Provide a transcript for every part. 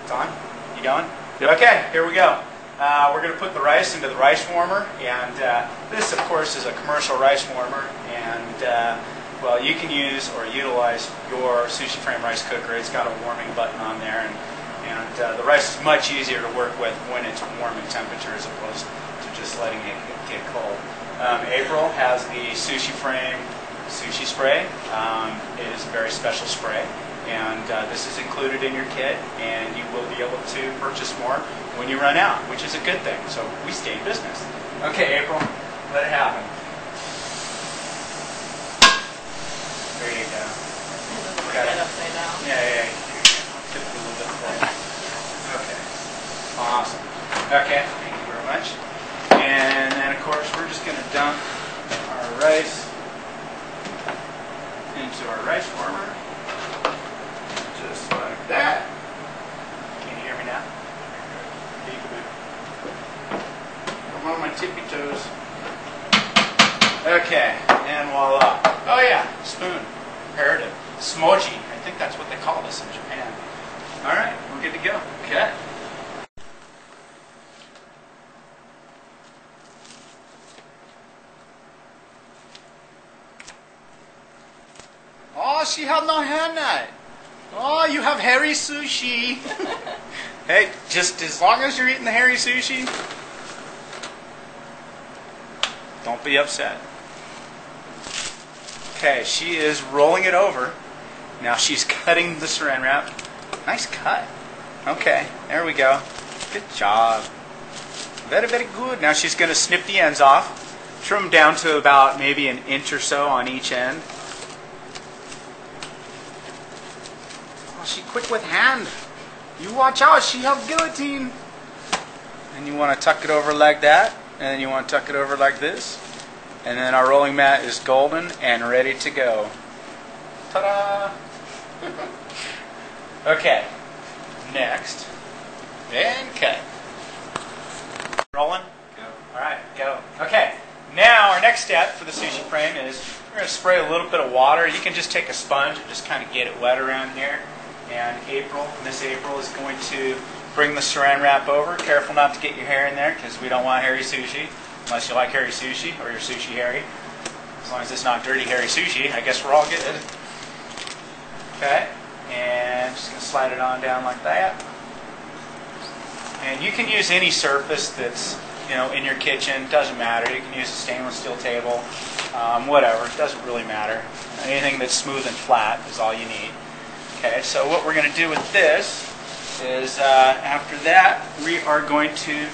It's on? You going? Yep. Okay, here we go. We're going to put the rice into the rice warmer, and this, of course, is a commercial rice warmer, and well, you can use or utilize your Sushi Frame rice cooker. It's got a warming button on there, and the rice is much easier to work with when it's warm in temperature as opposed to just letting it get cold. April has the Sushi Frame sushi spray. It is a very special spray, and this is included in your kit, and you will be able to purchase more when you run out, which is a good thing. So we stay in business. Okay, April, let it happen. There you go. Got it upside down. Yeah. Tip it a little bit forward. Okay. Awesome. Okay, thank you very much. And then, of course, we're just going to dump our rice into our rice warmer. Just like that. Can you hear me now? I'm on my tippy toes. Okay, and voila. Oh yeah, spoon. Imperative. Smoji. I think that's what they call this in Japan. Alright, we're good to go. Okay. Oh, she have no hand. Oh, you have hairy sushi. Hey, just as long as you're eating the hairy sushi, don't be upset. Okay, she is rolling it over. Now she's cutting the saran wrap. Nice cut. Okay, there we go. Good job. Very, very good. Now she's going to snip the ends off. Trim down to about maybe an inch or so on each end. Oh, she quick with hand. You watch out, she have guillotine. And you want to tuck it over like that. And then you want to tuck it over like this. And then our rolling mat is golden and ready to go. Ta-da! Okay, next, and cut. Rolling? Go. Alright, go. Okay, now our next step for the Sushi Frame is we're going to spray a little bit of water. You can just take a sponge and just kind of get it wet around here. And Miss April is going to bring the saran wrap over. Careful not to get your hair in there because we don't want hairy sushi. Unless you like hairy sushi or your sushi hairy. As long as it's not dirty hairy sushi, I guess we're all good. Okay, and just going to slide it on down like that. And you can use any surface that's in your kitchen. Doesn't matter. You can use a stainless steel table, whatever. It doesn't really matter. Anything that's smooth and flat is all you need. Okay, so what we're going to do with this is after that we are going to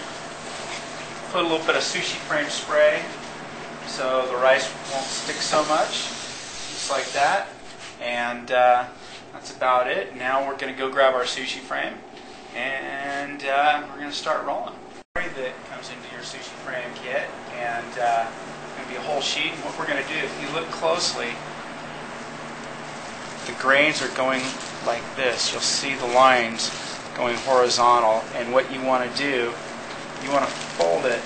put a little bit of Sushi Frame spray so the rice won't stick so much, just like that. And that's about it. Now we're going to go grab our Sushi Frame, and we're going to start rolling. That comes into your Sushi Frame kit, and it's going to be a whole sheet. And what we're going to do, if you look closely, the grains are going like this. You'll see the lines going horizontal, and what you want to do, you want to fold it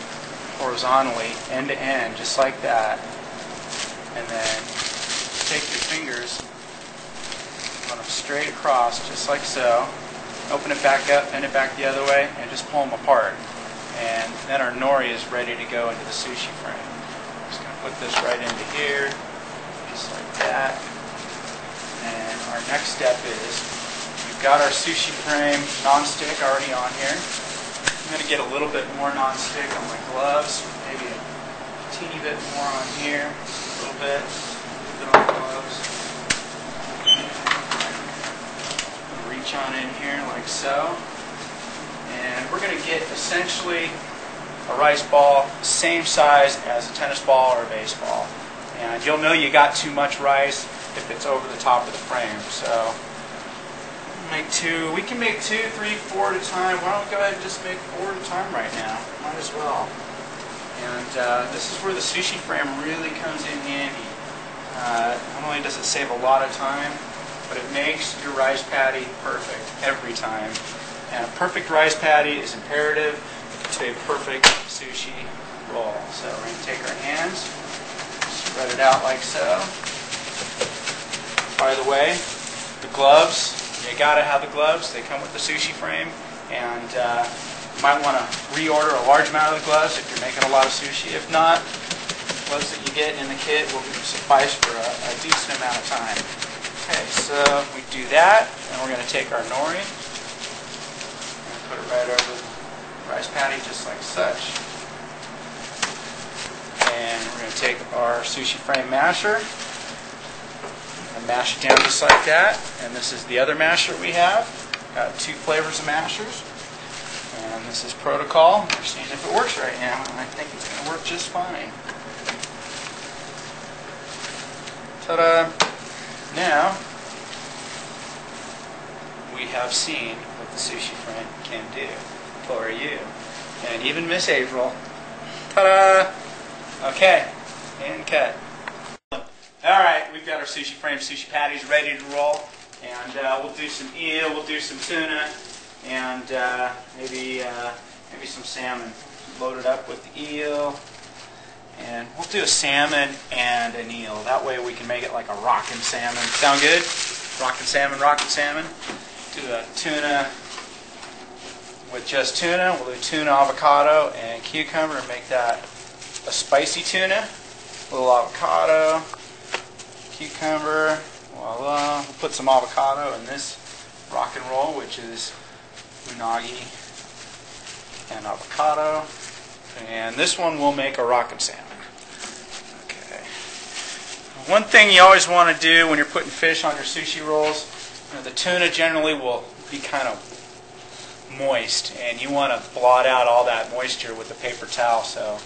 horizontally, end to end, just like that. And then take your fingers, run them straight across, just like so. Open it back up, bend it back the other way, and just pull them apart. And then our nori is ready to go into the Sushi Frame. I'm just going to put this right into here, just like that. And our next step is, we've got our Sushi Frame non-stick already on here. I'm going to get a little bit more non-stick on my gloves, maybe a teeny bit more on here, a little bit on the gloves. Reach on in here like so. And we're going to get essentially a rice ball same size as a tennis ball or a baseball. And you'll know you got too much rice if it's over the top of the frame. So make two. We can make 2, 3, 4 at a time. Why don't we go ahead and just make 4 at a time right now? Might as well. And this is where the Sushi Frame really comes in handy. Not only does it save a lot of time, but it makes your rice patty perfect every time. And a perfect rice patty is imperative to a perfect sushi roll. So we're going to take our hands, spread it out like so. By the way, the gloves, you gotta have the gloves. They come with the Sushi Frame, and you might want to reorder a large amount of the gloves if you're making a lot of sushi. If not, the gloves that you get in the kit will suffice for a decent amount of time. Okay, so we do that, and we're going to take our nori and put it right over the rice patty just like such. And we're going to take our Sushi Frame masher and mash it down just like that. And this is the other masher we have. Got 2 flavors of mashers. And this is protocol. We're seeing if it works right now, and I think it's going to work just fine. Ta-da! Now, we have seen what the Sushi Frame can do for you. And even Miss April. Ta-da! Okay, and cut. Alright, we've got our Sushi Frame sushi patties ready to roll. And we'll do some eel, we'll do some tuna, and maybe some salmon. Load it up with the eel, and we'll do a salmon and an eel. That way we can make it like a rockin' salmon. Sound good? Rockin' salmon, rockin' salmon. Do a tuna with just tuna. We'll do tuna, avocado, and cucumber and make that a spicy tuna. A little avocado, cucumber, voila. We'll put some avocado in this rock and roll, which is unagi and avocado. And this one will make a rockin' salmon. Okay. One thing you always want to do when you're putting fish on your sushi rolls, the tuna generally will be kind of moist, and you want to blot out all that moisture with a paper towel. So,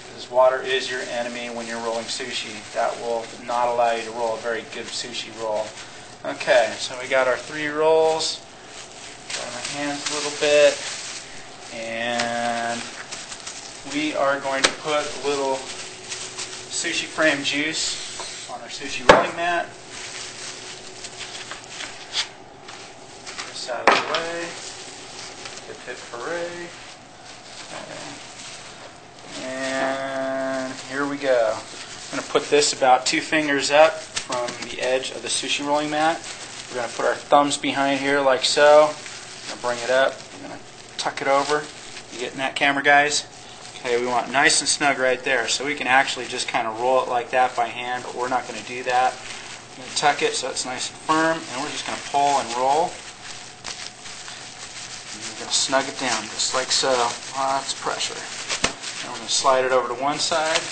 because water is your enemy when you're rolling sushi, that will not allow you to roll a very good sushi roll. Okay, so we got our 3 rolls. Dry my hands a little bit, and we are going to put a little Sushi Frame juice on our sushi rolling mat. This out of the way. Hip hip hooray. Okay. And here we go. I'm going to put this about 2 fingers up from the edge of the sushi rolling mat. We're going to put our thumbs behind here like so. I'm going to bring it up. I'm going to tuck it over. You getting that, camera guys? Okay, we want nice and snug right there, so we can actually just kind of roll it like that by hand, but we're not going to do that. I'm going to tuck it so it's nice and firm, and we're just going to pull and roll. And we're going to snug it down just like so. Lots of pressure. And we're going to slide it over to one side,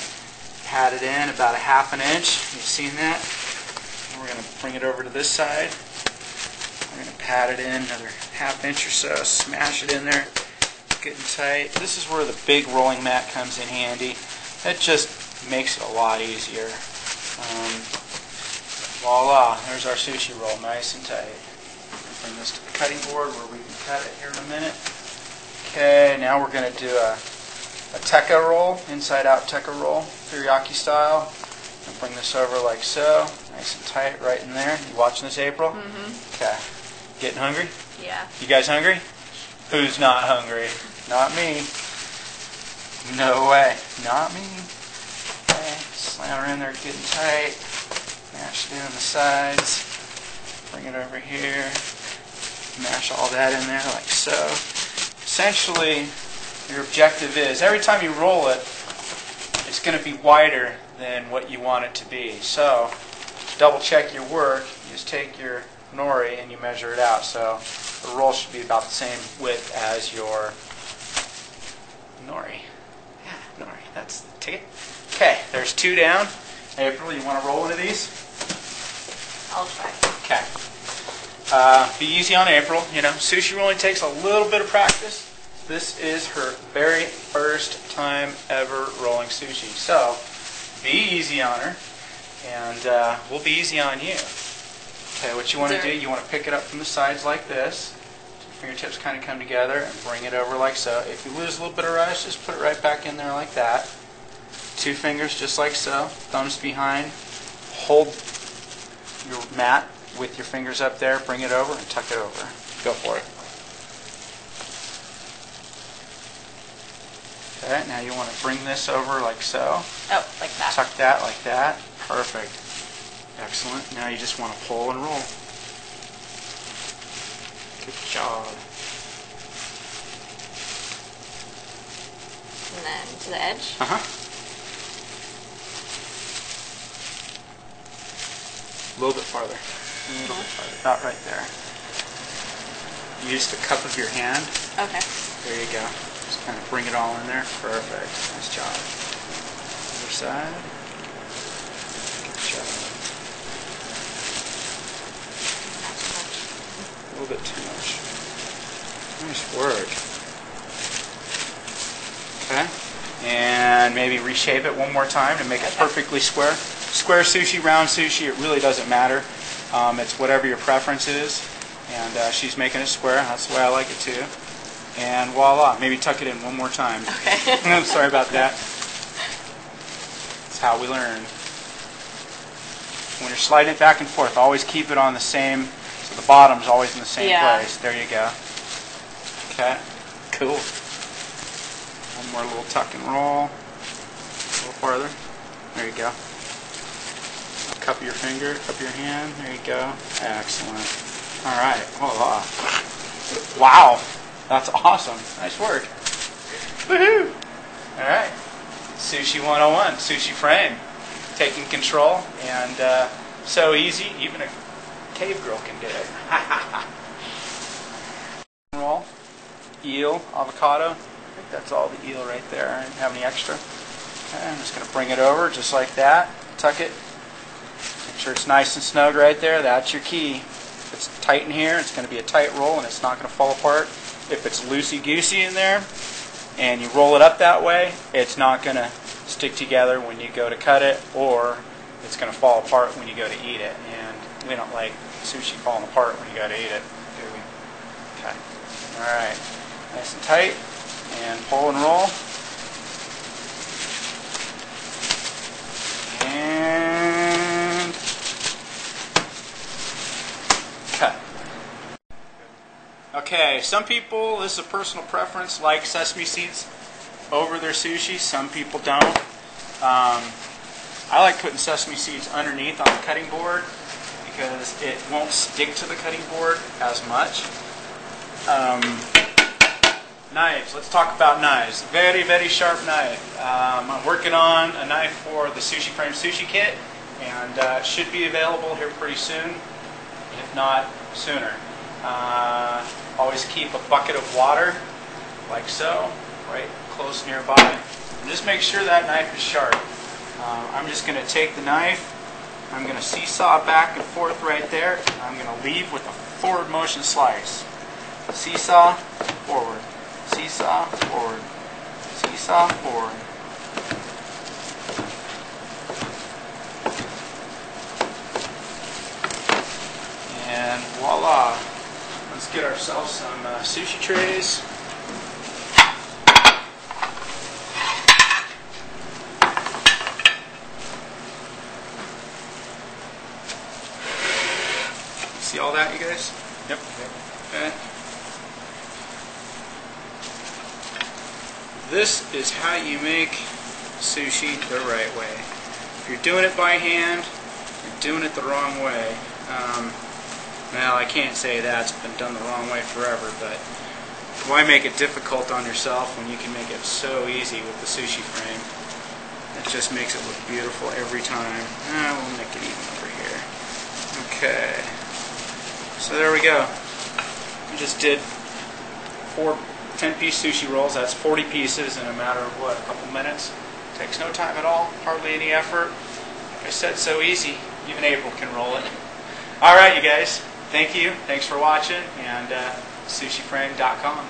pat it in about a ½ inch. You've seen that? And we're going to bring it over to this side. We're going to pat it in another ½ inch or so, smash it in there. Getting tight. This is where the big rolling mat comes in handy. It just makes it a lot easier. Voila, there's our sushi roll, nice and tight. Bring this to the cutting board where we can cut it here in a minute. Okay, now we're going to do a tekka roll, inside out tekka roll, teriyaki style. And bring this over like so, nice and tight right in there. You watching this, April? Mm-hmm. Okay. Getting hungry? Yeah. You guys hungry? Who's not hungry? Not me. No way. Not me. Okay, slam her in there, getting tight. Mash it in on the sides. Bring it over here. Mash all that in there like so. Essentially, your objective is every time you roll it, it's going to be wider than what you want it to be. So, to double check your work, you just take your nori and you measure it out. So, the roll should be about the same width as your nori. Yeah, nori. That's the ticket. Okay, there's 2 down. April, you want to roll one of these? I'll try. Okay. Be easy on April. You know, sushi rolling takes a little bit of practice. This is her very first time ever rolling sushi. So, be easy on her, and we'll be easy on you. Okay, what you want to do, you want to pick it up from the sides like this. Fingertips kind of come together and bring it over like so. If you lose a little bit of rice, just put it right back in there like that. 2 fingers just like so. Thumbs behind. Hold your mat with your fingers up there. Bring it over and tuck it over. Go for it. Okay, now you want to bring this over like so. Oh, like that. Tuck that like that. Perfect. Excellent. Now you just want to pull and roll. Good job. And then to the edge. Uh-huh. A little bit farther. A little bit farther. Not right there. Use the cup of your hand. Okay. There you go. Just kind of bring it all in there. Perfect. Nice job. Other side. Good job. Not too much. A little bit too much. Nice work. Okay. And maybe reshape it one more time to make it perfectly square. Square sushi, round sushi, it really doesn't matter. It's whatever your preference is. And she's making it square. That's the way I like it too. And voila. Maybe tuck it in one more time. Okay. I'm sorry about that. That's how we learn. When you're sliding it back and forth, always keep it on the same, so the bottom's always in the same place. There you go. Okay. Cool. One more little tuck and roll. A little farther. There you go. Cup of your finger, cup of your hand. There you go. Excellent. All right. Voila. Wow. That's awesome. Nice work. Woohoo! All right. Sushi 101, Sushi Frame. Taking control, and so easy, even a cave girl can do it. Roll, eel, avocado. I think that's all the eel right there. I didn't have any extra. Okay, I'm just going to bring it over just like that. Tuck it. Make sure it's nice and snug right there. That's your key. If it's tight in here, it's going to be a tight roll and it's not going to fall apart. If it's loosey-goosey in there and you roll it up that way, it's not going to stick together when you go to cut it, or it's going to fall apart when you go to eat it. And we don't like sushi falling apart when you go to eat it, do we? Okay. All right. Nice and tight. And pull and roll. And cut. Okay, some people, this is a personal preference, like sesame seeds over their sushi. Some people don't. I like putting sesame seeds underneath on the cutting board because it won't stick to the cutting board as much. Knives. Let's talk about knives. Very, very sharp knife. I'm working on a knife for the Sushi Frame sushi kit, and it should be available here pretty soon, if not sooner. Always keep a bucket of water, like so, right close nearby. And just make sure that knife is sharp. I'm just going to take the knife, I'm going to seesaw back and forth right there, and I'm going to leave with a forward motion slice. Seesaw, forward. Seesaw, forward. Seesaw, forward. And voila. Let's get ourselves some sushi trays. See all that, you guys? Yep. Okay. This is how you make sushi the right way. If you're doing it by hand, you're doing it the wrong way. Well, I can't say that's been done the wrong way forever, but why make it difficult on yourself when you can make it so easy with the Sushi Frame? It just makes it look beautiful every time. We'll make it even over here. Okay. So there we go. We just did 4 10-piece sushi rolls. That's 40 pieces in a matter of, what, a couple minutes? Takes no time at all, hardly any effort. Like I said, so easy. Even April can roll it. All right, you guys. Thank you. Thanks for watching, and sushiframe.com.